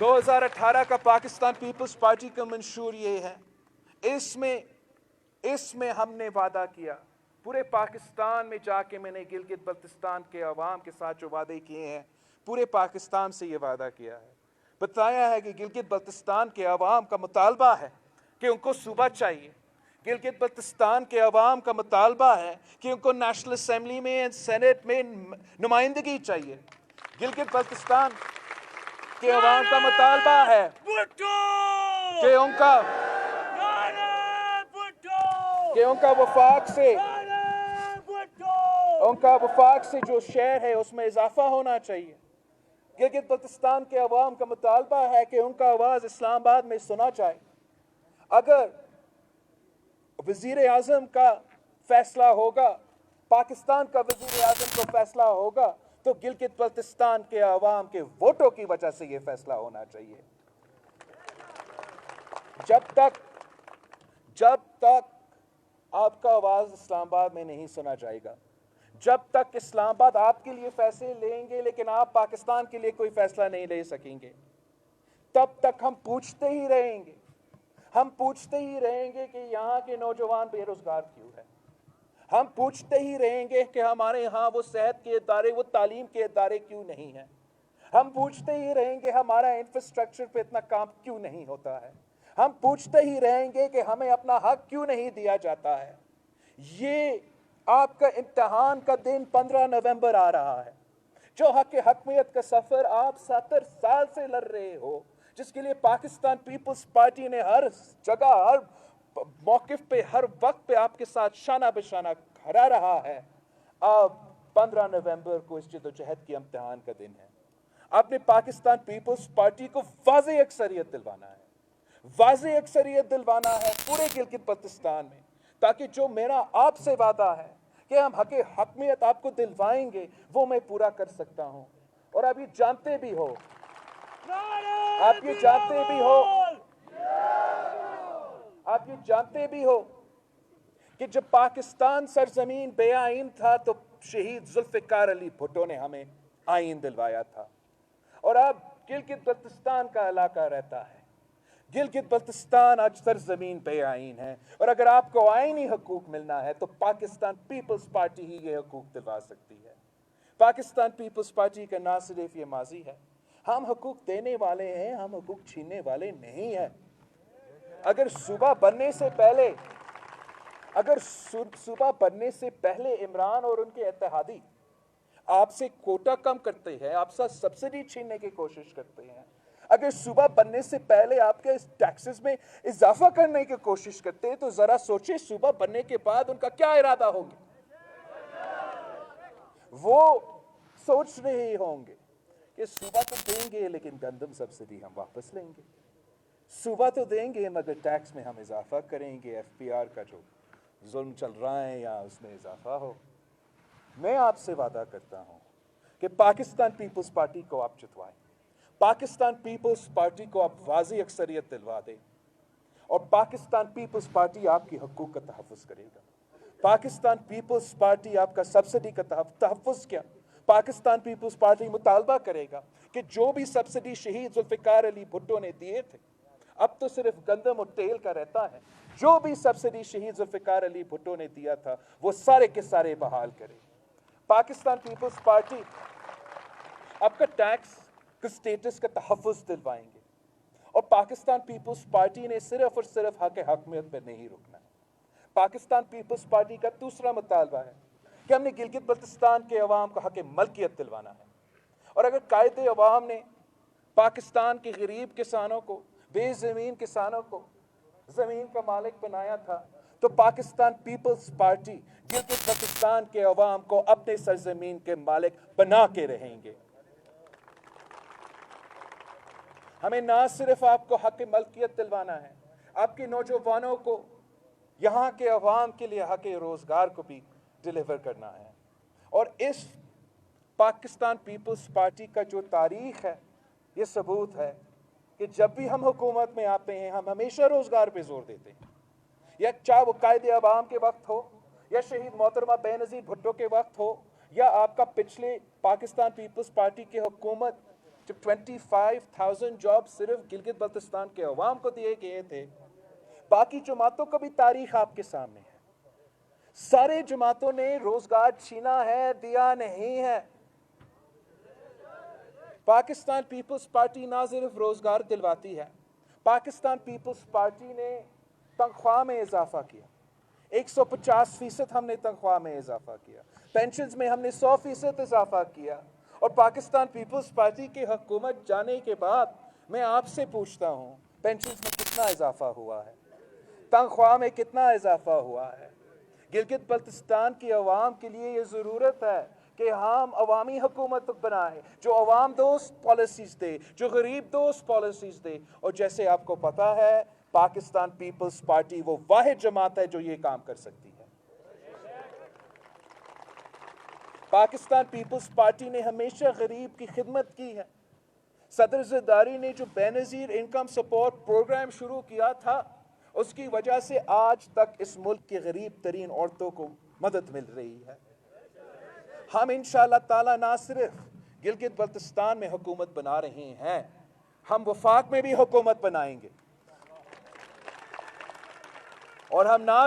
2018 کا Pakistan Peoples party کا منشور یہ ہے، اس میں ہم نے وعدہ کیا، پورے پاکستان میں جا کے میں نے گلگت بلتستان کے عوام کے ساتھ جو وعدے کیے ہیں، پورے پاکستان سے یہ وعدہ کیا ہے، بتایا ہے کہ گلگت بلتستان کے عوام کا مطالبہ ہے کہ ان کو صوبہ چاہیے، گلگت بلتستان کے عوام کا مطالبہ ہے کہ ان کو نیشنل اسمبلی میں سینٹ میں نمائندگی چاہیے، گلگت بلتستان کے عوام کا مطالبہ ہے کہ ان کا وفاق سے جو شہر ہے اس میں اضافہ ہونا چاہیے، گلگت بلتستان کے عوام کا مطالبہ ہے کہ ان کا آواز اسلام آباد میں سنا جائے، اگر وزیر اعظم کا فیصلہ ہوگا، پاکستان کا وزیر اعظم کو فیصلہ ہوگا تو گلگت بلتستان کے عوام کے ووٹوں کی وجہ سے یہ فیصلہ ہونا چاہیے۔ جب تک آپ کا آواز اسلام آباد میں نہیں سنا جائے گا، جب تک اسلام آباد آپ کے لیے فیصلے لیں گے لیکن آپ پاکستان کے لیے کوئی فیصلہ نہیں لے سکیں گے، تب تک ہم پوچھتے ہی رہیں گے کہ یہاں کے نوجوان بے روزگار کیوں ہیں، ہم پوچھتے ہی رہیں گے کہ ہمارے ہاں وہ صحت کے ادارے، وہ تعلیم کے ادارے کیوں نہیں ہیں، ہم پوچھتے ہی رہیں گے ہمارا انفراسٹرکچر پہ اتنا کام کیوں نہیں ہوتا ہے، ہم پوچھتے ہی رہیں گے کہ ہمیں اپنا حق کیوں نہیں دیا جاتا ہے۔ یہ آپ کا امتحان کا دن 15 نومبر آ رہا ہے، جو حق حکمیت کا سفر آپ 70 سال سے لڑ رہے ہو، جس کے لیے پاکستان پیپلز پارٹی نے ہر جگہ، ہر موقف پہ، ہر وقت پہ آپ کے ساتھ شانہ بشانہ کھڑا رہا ہے، اب 15 نومبر کو اس جدوجہد کی امتحان کا دن ہے۔ آپ نے پاکستان پیپلز پارٹی کو واضح اکثریت دلوانا ہے پورے گلگت بلتستان میں، تاکہ جو میرا آپ سے وعدہ ہے کہ ہم حق حکمیت آپ کو دلوائیں گے وہ میں پورا کر سکتا ہوں۔ اور آپ یہ جانتے بھی ہو کہ جب پاکستان سرزمین بے آئین تھا تو شہید ذوالفقار علی بھٹو نے ہمیں آئین دلوایا تھا، اور اب گلگت بلتستان کا علاقہ رہتا ہے، گلگت بلتستان آج سرزمین بے آئین ہے، اور اگر آپ کو آئینی حقوق ملنا ہے تو پاکستان پیپلز پارٹی ہی یہ حقوق دلوا سکتی ہے۔ پاکستان پیپلز پارٹی کا نہ صرف یہ ماضی ہے، ہم حقوق دینے والے ہیں، ہم حقوق چھیننے والے نہیں ہیں۔ اگر صوبہ بننے سے پہلے عمران اور ان کے اتحادی آپ سے کوٹا کم کرتے ہیں، آپ سے سبسڈی چھیننے کی کوشش کرتے ہیں، اگر صوبہ بننے سے پہلے آپ کے ٹیکسز میں اضافہ کرنے کی کوشش کرتے ہیں تو ذرا سوچیں صوبہ بننے کے بعد ان کا کیا ارادہ ہوگا۔ وہ سوچ رہے ہوں گے کہ صوبہ تو دیں گے لیکن گندم سبسڈی ہم واپس لیں گے، صوبہ تو دیں گے مگر ٹیکس میں ہم اضافہ کریں گے، ایف پی آر کا جو ظلم چل رہا ہے یا اس میں اضافہ ہو۔ میں آپ سے وعدہ کرتا ہوں کہ پاکستان پیپلز پارٹی کو آپ جتوائیں، پاکستان پیپلز پارٹی کو آپ واضح اکثریت دلوا دیں، اور پاکستان پیپلز پارٹی آپ کی حقوق کا تحفظ کرے گا۔ پاکستان پیپلز پارٹی آپ کا سبسڈی کا تحفظ کیا، پاکستان پیپلز پارٹی مطالبہ کرے گا کہ جو بھی سبسڈی شہید ذوالفقار علی بھٹو نے دیے تھے، اب تو صرف گندم اور تیل کا رہتا ہے، جو بھی سبسڈی شہید ذوالفقار علی بھٹو نے دیا تھا وہ سارے کے سارے بحال کرے۔ پاکستان پیپلز پارٹی آپ کا ٹیکس کا سٹیٹس کا تحفظ دلوائیں گے، اور پاکستان پیپلز پارٹی نے صرف اور صرف حق حکمیت پہ نہیں رکنا ہے۔ پاکستان پیپلز پارٹی کا دوسرا مطالبہ ہے کہ ہم نے گلگت بلتستان کے عوام کو حق ملکیت دلوانا ہے، اور اگر قائد عوام نے پاکستان کے غریب کسانوں کو، بے زمین کسانوں کو زمین کا مالک بنایا تھا تو پاکستان پیپلز پارٹی گلگت بلتستان کے عوام کو اپنے سرزمین کے مالک بنا کے رہیں گے۔ ہمیں نہ صرف آپ کو حق ملکیت دلوانا ہے، آپ کے نوجوانوں کو، یہاں کے عوام کے لیے حق روزگار کو بھی ڈیلیور کرنا ہے۔ اور اس پاکستان پیپلز پارٹی کا جو تاریخ ہے یہ ثبوت ہے کہ جب بھی ہم حکومت میں آتے ہیں ہم ہمیشہ روزگار پہ زور دیتے ہیں، یا چاہے وہ قائد عوام کے وقت ہو، یا شہید محترمہ بے نظیر بھٹو کے وقت ہو، یا آپ کا پچھلے پاکستان پیپلز پارٹی کی حکومت جب 25,000 جاب صرف گلگت بلتستان کے عوام کو دیے گئے تھے، باقی جماعتوں کا بھی تاریخ آپ کے سامنے ہے، سارے جماعتوں نے روزگار چھینا ہے، دیا نہیں ہے۔ پاکستان پیپلز پارٹی نہ صرف روزگار دلواتی ہے، پاکستان پیپلز پارٹی نے تنخواہ میں اضافہ کیا، 150% ہم نے تنخواہ میں اضافہ کیا، پینشنز میں ہم نے 100% اضافہ کیا، اور پاکستان پیپلز پارٹی کی حکومت جانے کے بعد میں آپ سے پوچھتا ہوں پینشنز میں کتنا اضافہ ہوا ہے، تنخواہ میں کتنا اضافہ ہوا ہے؟ گلگت بلتستان کی عوام کے لیے یہ ضرورت ہے کہ ہم عوامی حکومت بنائیں جو عوام دوست پالیسیز دے، جو غریب دوست پالیسیز دے، اور جیسے آپ کو پتا ہے پاکستان پیپلز پارٹی وہ واحد جماعت ہے جو یہ کام کر سکتی ہے۔ پاکستان پیپلز پارٹی نے ہمیشہ غریب کی خدمت کی ہے۔ صدر زرداری نے جو بے نظیر انکم سپورٹ پروگرام شروع کیا تھا، اس کی وجہ سے آج تک اس ملک کی غریب ترین عورتوں کو مدد مل رہی ہے۔ ہم انشاءاللہ تعالیٰ نہ صرف گلگت بلتستان میں حکومت بنا رہے ہیں، ہم وفاق میں بھی حکومت بنائیں گے، اور ہم نہ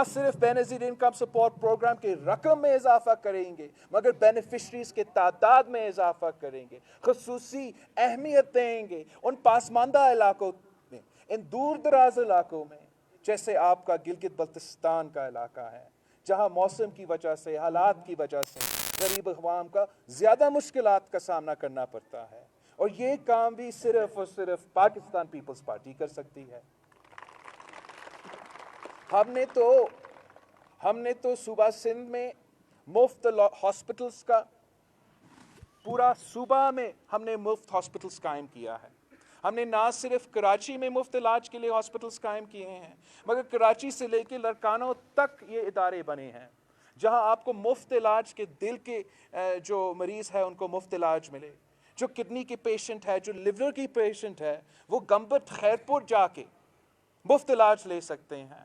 صرف بے نظیر انکم سپورٹ پروگرام کی رقم میں اضافہ کریں گے، مگر بینیفیشریز کے تعداد میں اضافہ کریں گے، خصوصی اہمیت دیں گے ان پاسماندہ علاقوں میں، ان دور دراز علاقوں میں، جیسے آپ کا گلگت بلتستان کا علاقہ ہے، جہاں موسم کی وجہ سے، حالات کی وجہ سے غریب عوام کا زیادہ مشکلات کا سامنا کرنا پڑتا ہے، اور یہ کام بھی صرف اور صرف پاکستان پیپلز پارٹی کر سکتی ہے۔ ہم نے تو صوبہ سندھ میں مفت ہاسپٹلز کا، پورا صوبہ میں ہم نے مفت ہاسپٹلز قائم کیا ہے۔ ہم نے نہ صرف کراچی میں مفت علاج کے لیے ہاسپٹلز قائم کیے ہیں، مگر کراچی سے لے کے لڑکانوں تک یہ ادارے بنے ہیں جہاں آپ کو مفت علاج کے دل کے جو مریض ہے ان کو مفت علاج ملے، جو کڈنی کی پیشنٹ ہے، جو لیور کی پیشنٹ ہے، وہ گمبت خیرپور جا کے مفت علاج لے سکتے ہیں۔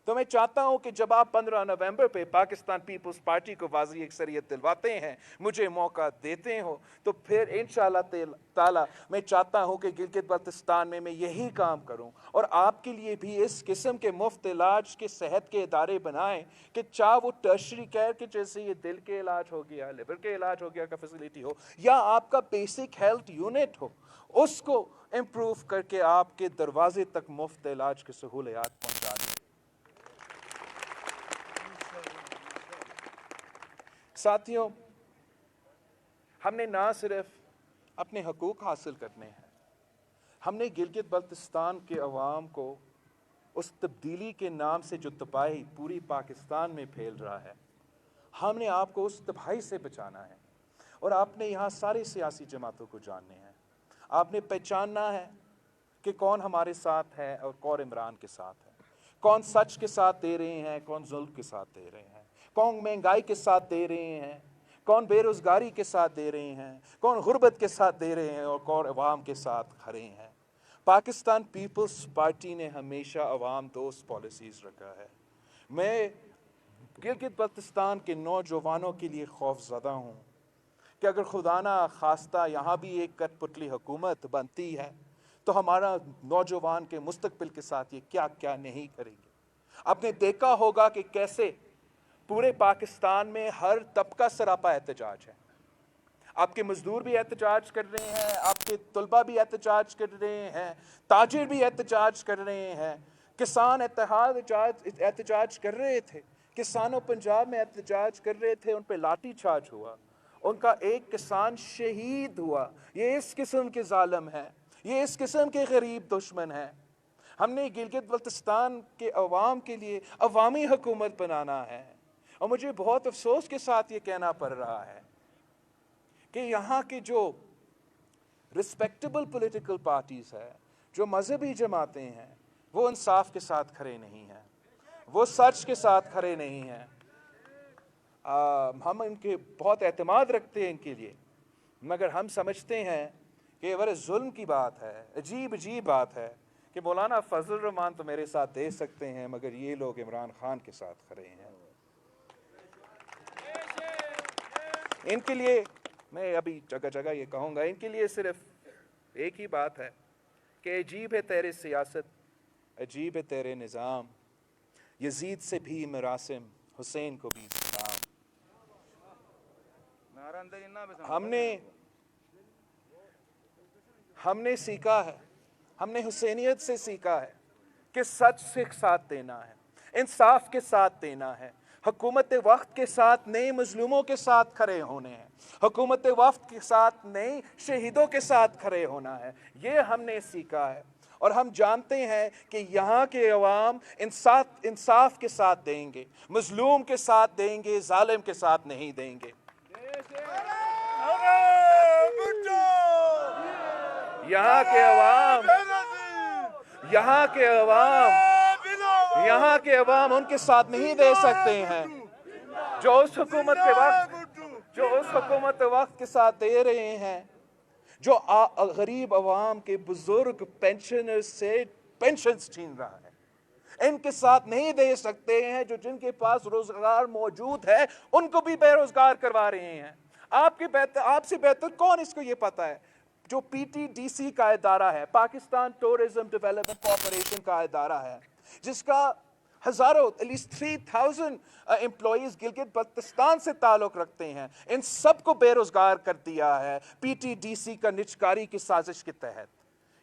تو میں چاہتا ہوں کہ جب آپ 15 نومبر پہ پاکستان پیپلز پارٹی کو واضح اکثریت دلواتے ہیں، مجھے موقع دیتے ہو، تو پھر انشاءاللہ تعالیٰ میں چاہتا ہوں کہ گلگت بلتستان میں یہی کام کروں، اور آپ کے لیے بھی اس قسم کے مفت علاج کے صحت کے ادارے بنائیں کہ چاہے وہ ٹرشری کیئر کے جیسے یہ دل کے علاج ہو گیا، لیور کے علاج ہو گیا کا فیسلٹی ہو، یا آپ کا بیسک ہیلتھ یونٹ ہو، اس کو امپروو کر کے آپ کے دروازے تک مفت علاج کی سہولیات پہنچا دیں۔ ساتھیوں، ہم نے نہ صرف اپنے حقوق حاصل کرنے ہیں، ہم نے گلگت بلتستان کے عوام کو اس تبدیلی کے نام سے جو تباہی پوری پاکستان میں پھیل رہا ہے، ہم نے آپ کو اس تباہی سے بچانا ہے، اور آپ نے یہاں ساری سیاسی جماعتوں کو جاننے ہیں، آپ نے پہچاننا ہے کہ کون ہمارے ساتھ ہے اور کون عمران کے ساتھ ہے، کون سچ کے ساتھ دے رہے ہیں، کون ظلم کے ساتھ دے رہے ہیں، کون مہنگائی کے ساتھ دے رہے ہیں، کون بے روزگاری کے ساتھ دے رہے ہیں، کون غربت کے ساتھ دے رہے ہیں، اور کون عوام کے ساتھ کھڑے ہیں۔ پاکستان پیپلز پارٹی نے ہمیشہ عوام دوست پالیسیز رکھا ہے۔ میں گلگت بلتستان کے نوجوانوں کے لیے خوف زدہ ہوں کہ اگر خدا نہ خواستہ یہاں بھی ایک کٹ پتلی حکومت بنتی ہے تو ہمارا نوجوان کے مستقبل کے ساتھ یہ کیا کیا نہیں کریں گے۔ آپ نے دیکھا ہوگا کہ کیسے پورے پاکستان میں ہر طبقہ سراپا احتجاج ہے، آپ کے مزدور بھی احتجاج کر رہے ہیں، آپ کے طلبہ بھی احتجاج کر رہے ہیں، تاجر بھی احتجاج کر رہے ہیں، کسان احتجاج کر رہے تھے، کسانوں پنجاب میں احتجاج کر رہے تھے، ان پہ لاٹھی چارج ہوا، ان کا ایک کسان شہید ہوا۔ یہ اس قسم کے ظالم ہیں، یہ اس قسم کے غریب دشمن ہیں۔ ہم نے گلگت بلتستان کے عوام کے لیے عوامی حکومت بنانا ہے، اور مجھے بہت افسوس کے ساتھ یہ کہنا پڑ رہا ہے کہ یہاں کی جو رسپیکٹیبل پولیٹیکل پارٹیز ہے، جو مذہبی جماعتیں ہیں، وہ انصاف کے ساتھ کھڑے نہیں ہیں، وہ سچ کے ساتھ کھڑے نہیں ہیں۔ ہم ان کے بہت اعتماد رکھتے ہیں ان کے لیے، مگر ہم سمجھتے ہیں کہ یہ بڑے ظلم کی بات ہے، عجیب بات ہے کہ مولانا فضل الرحمان تو میرے ساتھ دے سکتے ہیں، مگر یہ لوگ عمران خان کے ساتھ کھڑے ہیں۔ ان کے لیے میں ابھی جگہ جگہ یہ کہوں گا. ان کے لیے صرف ایک ہی بات ہے کہ عجیب ہے تیرے سیاست، عجیب ہے تیرے نظام، یزید سے بھی مراسم، حسین کو بھی سلام. ہم نے سیکھا ہے، ہم نے حسینیت سے سیکھا ہے کہ سچ سے ساتھ دینا ہے، انصاف کے ساتھ دینا ہے، حکومت وقت کے ساتھ نہیں مظلوموں کے ساتھ کھڑے ہونے ہیں، حکومت وقت کے ساتھ نہیں شہیدوں کے ساتھ کھڑے ہونا ہے. یہ ہم نے سیکھا ہے اور ہم جانتے ہیں کہ یہاں کے عوام انصاف کے ساتھ دیں گے، مظلوم کے ساتھ دیں گے، ظالم کے ساتھ نہیں دیں گے. یہاں کے عوام ان کے ساتھ نہیں دے سکتے ہیں جو اس حکومت وقت کے ساتھ دے رہے ہیں، جو غریب عوام کے بزرگ پینشنر سے پینشنز چھین رہا ہے. ان کے ساتھ نہیں دے سکتے ہیں جو جن کے پاس روزگار موجود ہے ان کو بھی بے روزگار کروا رہے ہیں. آپ سے بہتر کون اس کو یہ پتا ہے؟ جو پی ٹی ڈی سی کا ادارہ ہے، پاکستان ٹورزم ڈیولپمنٹ کارپوریشن کا ادارہ ہے، جس کا ہزاروں at least 3000 employees Gilgit Baltistan سے تعلق رکھتے ہیں، ان سب کو بے روزگار کر دیا ہے پی ٹی ڈی سی کا نجکاری کی سازش کے تحت.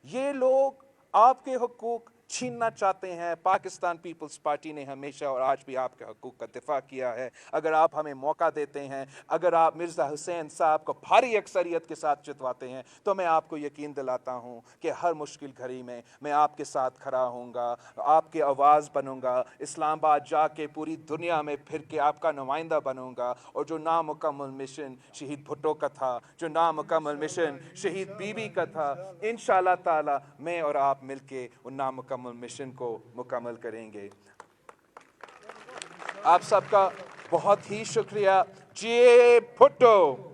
یہ لوگ آپ کے حقوق چھیننا چاہتے ہیں. پاکستان پیپلز پارٹی نے ہمیشہ اور آج بھی آپ کے حقوق کا دفاع کیا ہے. اگر آپ ہمیں موقع دیتے ہیں، اگر آپ مرزا حسین صاحب کو بھاری اکثریت کے ساتھ جتواتے ہیں، تو میں آپ کو یقین دلاتا ہوں کہ ہر مشکل گھڑی میں میں آپ کے ساتھ کھڑا ہوں گا، آپ کی آواز بنوں گا، اسلام آباد جا کے پوری دنیا میں پھر کے آپ کا نمائندہ بنوں گا. اور جو نامکمل مشن شہید بھٹو کا تھا، جو نامکمل مشن شہید بی بی کا تھا، انشاءاللہ تعالی میں اور آپ مل کے ان نامکمل مشن کو مکمل کریں گے. آپ سب کا بہت ہی شکریہ. جی بھٹو.